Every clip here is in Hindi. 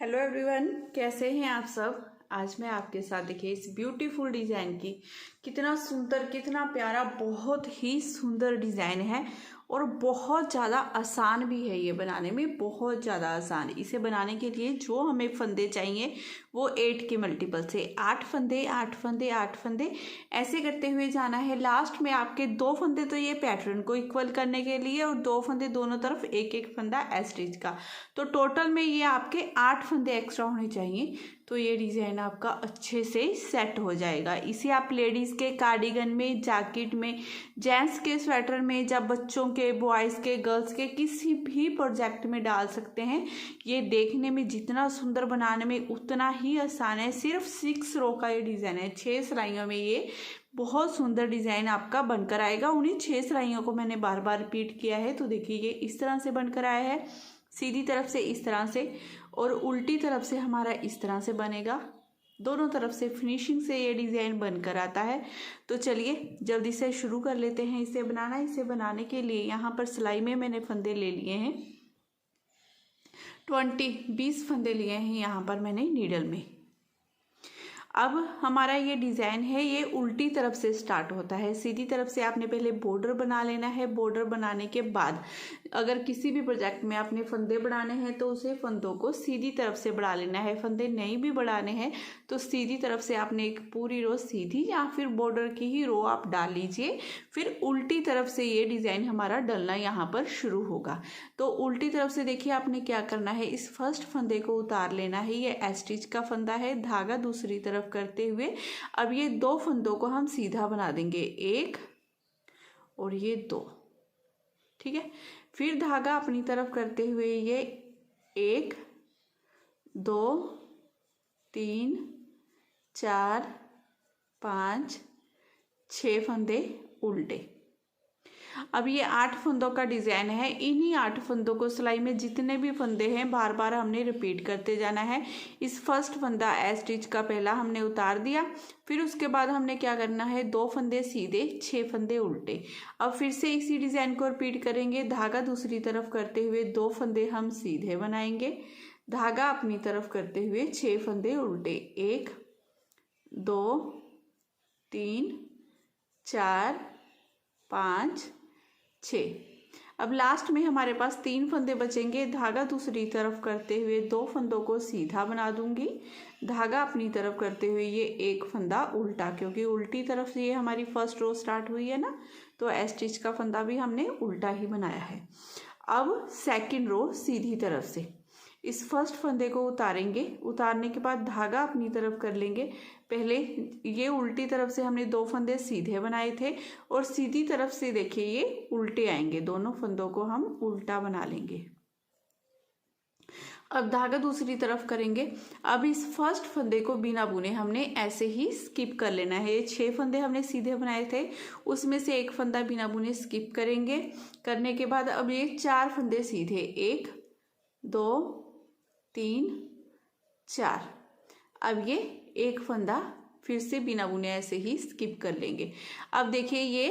हेलो एवरीवन, कैसे हैं आप सब। आज मैं आपके साथ देखिए इस ब्यूटीफुल डिज़ाइन की कितना सुंदर कितना प्यारा बहुत ही सुंदर डिज़ाइन है और बहुत ज़्यादा आसान भी है। ये बनाने में बहुत ज़्यादा आसान। इसे बनाने के लिए जो हमें फंदे चाहिए वो 8 के मल्टीपल से 8 फंदे 8 फंदे 8 फंदे ऐसे करते हुए जाना है। लास्ट में आपके 2 फंदे तो ये पैटर्न को इक्वल करने के लिए और 2 फंदे दोनों तरफ एक एक फंदा एस्टिच का, तो टोटल में ये आपके 8 फंदे एक्स्ट्रा होने चाहिए। तो ये डिज़ाइन आपका अच्छे से सेट हो जाएगा। इसे आप लेडीज़ के कार्डिगन में, जैकेट में, जेंट्स के स्वेटर में, जब बच्चों के, बॉयज़ के, गर्ल्स के किसी भी प्रोजेक्ट में डाल सकते हैं। ये देखने में जितना सुंदर बनाने में उतना ही आसान है। सिर्फ 6 रो का ये डिज़ाइन है। 6 सिलाइयों में ये बहुत सुंदर डिज़ाइन आपका बनकर आएगा। उन्हीं 6 सिलाइयों को मैंने बार बार रिपीट किया है। तो देखिए ये इस तरह से बनकर आया है, सीधी तरफ से इस तरह से और उल्टी तरफ से हमारा इस तरह से बनेगा। दोनों तरफ से फिनिशिंग से ये डिज़ाइन बनकर आता है। तो चलिए जल्दी से शुरू कर लेते हैं इसे बनाना। इसे बनाने के लिए यहाँ पर सिलाई में मैंने फंदे ले लिए हैं 20 फंदे लिए हैं यहाँ पर मैंने नीडल में। अब हमारा ये डिज़ाइन है, ये उल्टी तरफ से स्टार्ट होता है। सीधी तरफ से आपने पहले बॉर्डर बना लेना है। बॉर्डर बनाने के बाद अगर किसी भी प्रोजेक्ट में आपने फंदे बढ़ाने हैं तो उसे फंदों को सीधी तरफ से बढ़ा लेना है। फंदे नहीं भी बढ़ाने हैं तो सीधी तरफ से आपने एक पूरी रो सीधी या फिर बॉर्डर की ही रो आप डाल लीजिए। फिर उल्टी तरफ से ये डिज़ाइन हमारा डलना यहाँ पर शुरू होगा। तो उल्टी तरफ से देखिए आपने क्या करना है, इस फर्स्ट फंदे को उतार लेना है। ये एस्टिच का फंदा है, धागा दूसरी तरफ करते हुए अब ये 2 फंदों को हम सीधा बना देंगे, 1 और ये 2, ठीक है। फिर धागा अपनी तरफ करते हुए ये 1 2 3 4 5 6 फंदे उल्टे। अब ये 8 फंदों का डिज़ाइन है। इन्हीं 8 फंदों को सिलाई में जितने भी फंदे हैं बार बार हमने रिपीट करते जाना है। इस फर्स्ट फंदा एस्टिच का पहला हमने उतार दिया, फिर उसके बाद हमने क्या करना है, 2 फंदे सीधे 6 फंदे उल्टे। अब फिर से इसी डिज़ाइन को रिपीट करेंगे। धागा दूसरी तरफ करते हुए 2 फंदे हम सीधे बनाएंगे, धागा अपनी तरफ करते हुए 6 फंदे उल्टे, 1 2 3 4 5 6। अब लास्ट में हमारे पास 3 फंदे बचेंगे। धागा दूसरी तरफ करते हुए 2 फंदों को सीधा बना दूंगी, धागा अपनी तरफ करते हुए ये 1 फंदा उल्टा, क्योंकि उल्टी तरफ से ये हमारी फर्स्ट रो स्टार्ट हुई है ना, तो एस्टिच का फंदा भी हमने उल्टा ही बनाया है। अब सेकंड रो सीधी तरफ से इस फर्स्ट फंदे को उतारेंगे। उतारने के बाद धागा अपनी तरफ कर लेंगे। पहले ये उल्टी तरफ से हमने 2 फंदे सीधे बनाए थे और सीधी तरफ से देखिए ये उल्टे आएंगे। दोनों फंदों को हम उल्टा बना लेंगे। अब धागा दूसरी तरफ करेंगे। अब इस फर्स्ट फंदे को बिना बुने हमने ऐसे ही स्किप कर लेना है। ये 6 फंदे हमने सीधे बनाए थे, उसमें से 1 फंदा बिना बुने स्किप करेंगे। करने के बाद अब ये 4 फंदे सीधे, 1 2 3 4। अब ये 1 फंदा फिर से बिना बुने ऐसे ही स्किप कर लेंगे। अब देखिए ये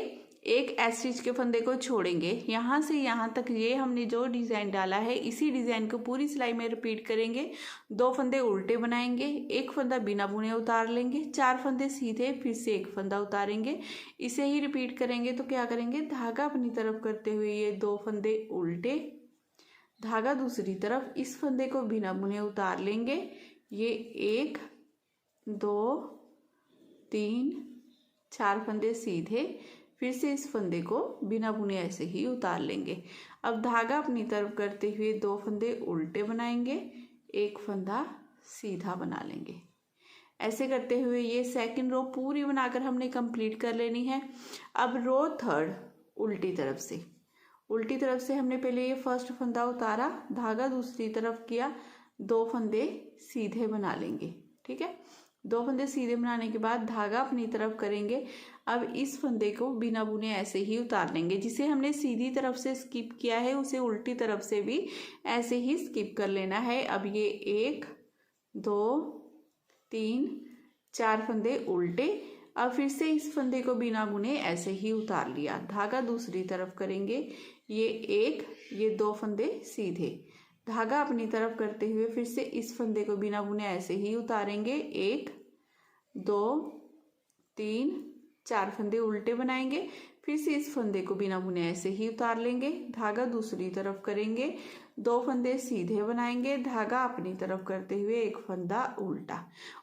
एक एस्टिच के फंदे को छोड़ेंगे, यहाँ से यहाँ तक ये हमने जो डिज़ाइन डाला है इसी डिज़ाइन को पूरी सिलाई में रिपीट करेंगे। 2 फंदे उल्टे बनाएंगे, 1 फंदा बिना बुने उतार लेंगे, 4 फंदे सीधे, फिर से 1 फंदा उतारेंगे। इसे ही रिपीट करेंगे। तो क्या करेंगे, धागा अपनी तरफ करते हुए ये 2 फंदे उल्टे, धागा दूसरी तरफ, इस फंदे को बिना बुने उतार लेंगे। ये 1 2 3 4 फंदे सीधे, फिर से इस फंदे को बिना बुने ऐसे ही उतार लेंगे। अब धागा अपनी तरफ करते हुए 2 फंदे उल्टे बनाएंगे, 1 फंदा सीधा बना लेंगे। ऐसे करते हुए ये सेकंड रो पूरी बनाकर हमने कंप्लीट कर लेनी है। अब रो थर्ड उल्टी तरफ से हमने पहले ये फर्स्ट फंदा उतारा, धागा दूसरी तरफ किया, 2 फंदे सीधे बना लेंगे, ठीक है। 2 फंदे सीधे बनाने के बाद धागा अपनी तरफ करेंगे। अब इस फंदे को बिना बुने ऐसे ही उतार लेंगे। जिसे हमने सीधी तरफ से स्किप किया है उसे उल्टी तरफ से भी ऐसे ही स्किप कर लेना है। अब ये 1 2 3 4 फंदे उल्टे। अब फिर से इस फंदे को बिना बुने ऐसे ही उतार लिया, धागा दूसरी तरफ करेंगे। ये 1 ये 2 फंदे सीधे, धागा अपनी तरफ करते हुए फिर से इस फंदे को बिना बुने ऐसे ही उतारेंगे। 1 2 3 4 फंदे उल्टे बनाएंगे, फिर से इस फंदे को बिना बुने ऐसे ही उतार लेंगे। धागा दूसरी तरफ करेंगे, 2 फंदे सीधे बनाएंगे, धागा अपनी तरफ करते हुए एक फंदा उल्टा।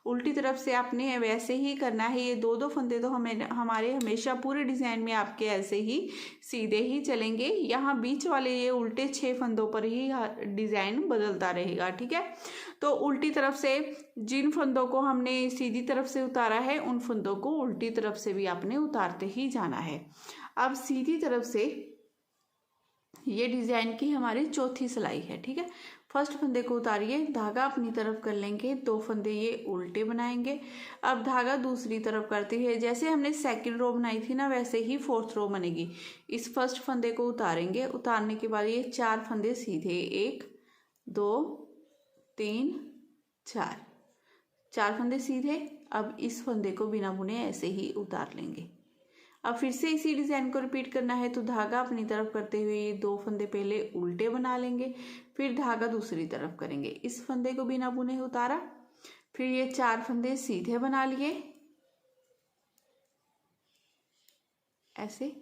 उल्टी तरफ से आपने वैसे ही करना है। ये 2 फंदे तो हमारे हमेशा पूरे डिज़ाइन में आपके ऐसे ही सीधे ही चलेंगे। यहाँ बीच वाले ये उल्टे 6 फंदों पर ही डिज़ाइन बदलता रहेगा, ठीक है। तो उल्टी तरफ से जिन फंदों को हमने सीधी तरफ से उतारा है उन फंदों को उल्टी तरफ से भी आपने उतारते ही जाना है। अब सीधी तरफ से ये डिज़ाइन की हमारी चौथी सिलाई है, ठीक है। फर्स्ट फंदे को उतारिए, धागा अपनी तरफ कर लेंगे, 2 फंदे ये उल्टे बनाएंगे। अब धागा दूसरी तरफ करते हुए जैसे हमने सेकंड रो बनाई थी ना वैसे ही 4th रो बनेगी। इस फर्स्ट फंदे को उतारेंगे, उतारने के बाद ये 4 फंदे सीधे 1 2 3 4 4 फंदे सीधे। अब इस फंदे को बिना बुने ऐसे ही उतार लेंगे। अब फिर से इसी डिज़ाइन को रिपीट करना है, तो धागा अपनी तरफ करते हुए ये 2 फंदे पहले उल्टे बना लेंगे, फिर धागा दूसरी तरफ करेंगे। इस फंदे को बिना बुने उतारा, फिर ये 4 फंदे सीधे बना लिए ऐसे।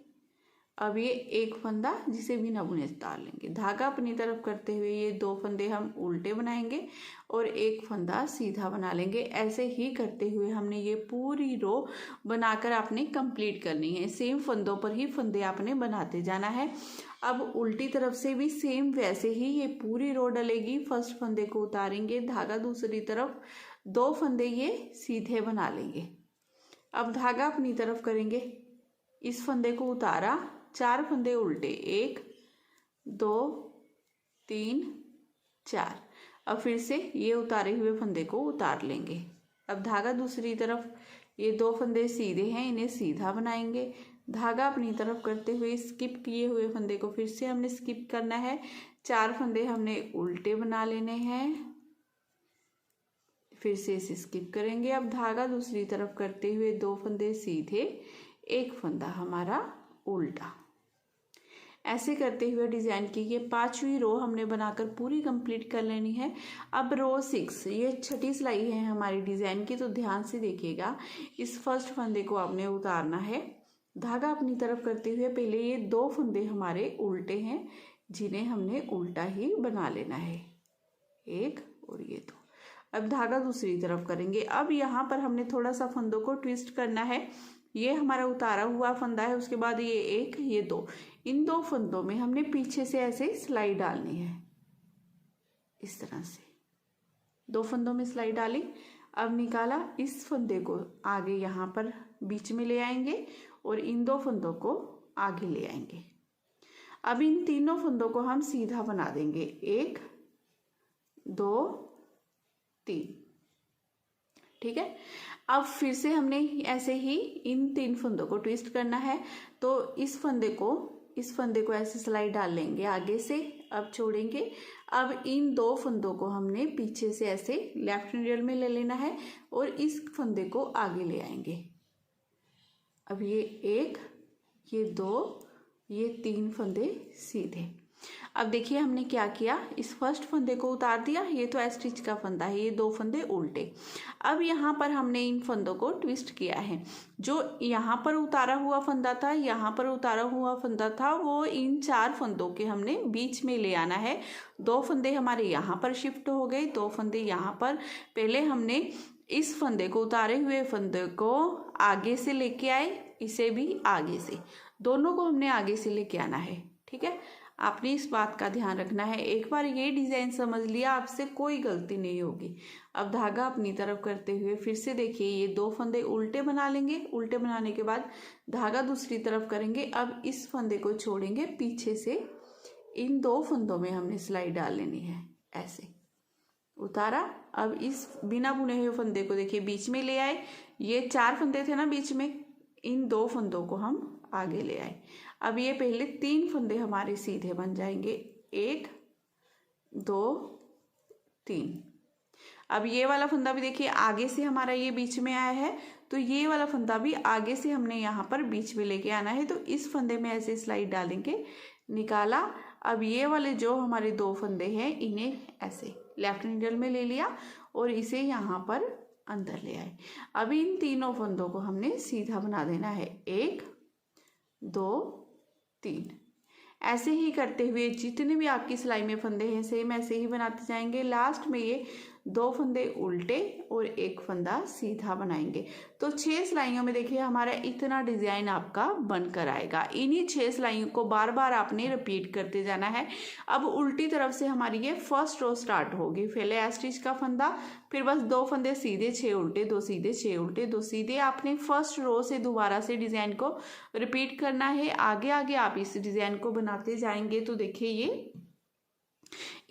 अब ये एक फंदा जिसे बिना बुने उतार लेंगे, धागा अपनी तरफ करते हुए ये 2 फंदे हम उल्टे बनाएंगे और एक फंदा सीधा बना लेंगे। ऐसे ही करते हुए हमने ये पूरी रो बनाकर आपने कंप्लीट करनी है। सेम फंदों पर ही फंदे आपने बनाते जाना है। अब उल्टी तरफ से भी सेम वैसे ही ये पूरी रो डलेगी। फर्स्ट फंदे को उतारेंगे, धागा दूसरी तरफ, 2 फंदे ये सीधे बना लेंगे। अब धागा अपनी तरफ करेंगे, इस फंदे को उतारा, 4 फंदे उल्टे, 1 2 3 4। अब फिर से ये उतारे हुए फंदे को उतार लेंगे। अब धागा दूसरी तरफ, ये 2 फंदे सीधे हैं, इन्हें सीधा बनाएंगे। धागा अपनी तरफ करते हुए स्किप किए हुए फंदे को फिर से हमने स्किप करना है। 4 फंदे हमने उल्टे बना लेने हैं, फिर से इसे स्किप करेंगे। अब धागा दूसरी तरफ करते हुए 2 फंदे सीधे, एक फंदा हमारा उल्टा। ऐसे करते हुए डिज़ाइन की ये 5वीं रो हमने बनाकर पूरी कंप्लीट कर लेनी है। अब रो 6, ये 6ठी सिलाई है हमारी डिज़ाइन की, तो ध्यान से देखिएगा। इस फर्स्ट फंदे को आपने उतारना है, धागा अपनी तरफ करते हुए पहले ये 2 फंदे हमारे उल्टे हैं जिन्हें हमने उल्टा ही बना लेना है, 1 और ये 2। अब धागा दूसरी तरफ करेंगे। अब यहाँ पर हमने थोड़ा सा फंदों को ट्विस्ट करना है। ये हमारा उतारा हुआ फंदा है, उसके बाद ये 1 ये 2, इन 2 फंदों में हमने पीछे से ऐसे सिलाई डालनी है, इस तरह से 2 फंदों में सिलाई डाली। अब निकाला, इस फंदे को आगे यहाँ पर बीच में ले आएंगे और इन 2 फंदों को आगे ले आएंगे। अब इन तीनों फंदों को हम सीधा बना देंगे, 1 2 3, ठीक है। अब फिर से हमने ऐसे ही इन 3 फंदों को ट्विस्ट करना है, तो इस फंदे को ऐसे सिलाई डाल लेंगे आगे से, अब छोड़ेंगे। अब इन 2 फंदों को हमने पीछे से ऐसे लेफ्ट नीडल में ले लेना है और इस फंदे को आगे ले आएंगे। अब ये 1 ये 2 ये 3 फंदे सीधे। अब देखिए हमने क्या किया, इस फर्स्ट फंदे को उतार दिया, ये तो स्टिच का फंदा है, ये 2 फंदे उल्टे। अब यहाँ पर हमने इन फंदों को ट्विस्ट किया है। जो यहाँ पर उतारा हुआ फंदा था, यहाँ पर उतारा हुआ फंदा था, वो इन 4 फंदों के हमने बीच में ले आना है। 2 फंदे हमारे यहाँ पर शिफ्ट हो गए, 2 फंदे यहाँ पर। पहले हमने इस फंदे को, उतारे हुए फंदे को आगे से लेके आए, इसे भी आगे से, दोनों को हमने आगे से लेके आना है, ठीक है। आपने इस बात का ध्यान रखना है। एक बार ये डिज़ाइन समझ लिया, आपसे कोई गलती नहीं होगी। अब धागा अपनी तरफ करते हुए फिर से देखिए, ये 2 फंदे उल्टे बना लेंगे। उल्टे बनाने के बाद धागा दूसरी तरफ करेंगे। अब इस फंदे को छोड़ेंगे, पीछे से इन 2 फंदों में हमने सिलाई डाल लेनी है, ऐसे उतारा। अब इस बिना बुने हुए फंदे को देखिए बीच में ले आए, ये 4 फंदे थे ना बीच में, इन 2 फंदों को हम आगे ले आए। अब ये पहले 3 फंदे हमारे सीधे बन जाएंगे, 1 2 3। अब ये वाला फंदा भी देखिए आगे से हमारा ये बीच में आया है, तो ये वाला फंदा भी आगे से हमने यहाँ पर बीच में लेके आना है। तो इस फंदे में ऐसे सिलाई डालेंगे, निकाला। अब ये वाले जो हमारे 2 फंदे हैं इन्हें ऐसे लेफ्ट नीडल में ले लिया और इसे यहाँ पर अंदर ले आए। अब इन तीनों फंदों को हमने सीधा बना देना है, 1 2 3। ऐसे ही करते हुए जितने भी आपकी सिलाई में फंदे हैं सेम ऐसे ही बनाते जाएंगे। लास्ट में ये 2 फंदे उल्टे और 1 फंदा सीधा बनाएंगे। तो 6 सिलाइयों में देखिए हमारा इतना डिज़ाइन आपका बनकर आएगा। इन्हीं 6 सिलाइयों को बार बार आपने रिपीट करते जाना है। अब उल्टी तरफ से हमारी ये फर्स्ट रो स्टार्ट होगी। पहले ए स्टिच का फंदा, फिर बस 2 फंदे सीधे, 6 उल्टे, 2 सीधे, 6 उल्टे, 2 सीधे। आपने फर्स्ट रो से दोबारा से डिज़ाइन को रिपीट करना है। आगे आगे आप इस डिज़ाइन को बनाते जाएंगे तो देखिए ये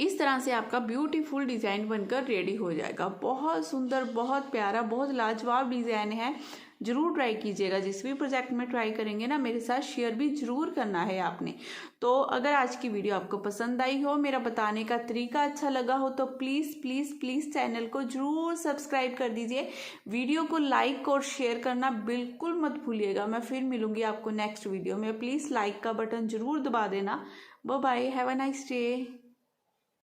इस तरह से आपका ब्यूटीफुल डिज़ाइन बनकर रेडी हो जाएगा। बहुत सुंदर, बहुत प्यारा, बहुत लाजवाब डिज़ाइन है। ज़रूर ट्राई कीजिएगा। जिस भी प्रोजेक्ट में ट्राई करेंगे ना मेरे साथ शेयर भी ज़रूर करना है आपने। तो अगर आज की वीडियो आपको पसंद आई हो, मेरा बताने का तरीका अच्छा लगा हो तो प्लीज़ प्लीज़ प्लीज़ चैनल को ज़रूर सब्सक्राइब कर दीजिए। वीडियो को लाइक और शेयर करना बिल्कुल मत भूलिएगा। मैं फिर मिलूँगी आपको नेक्स्ट वीडियो में। प्लीज़ लाइक का बटन ज़रूर दबा देना। Bye bye, have a nice day.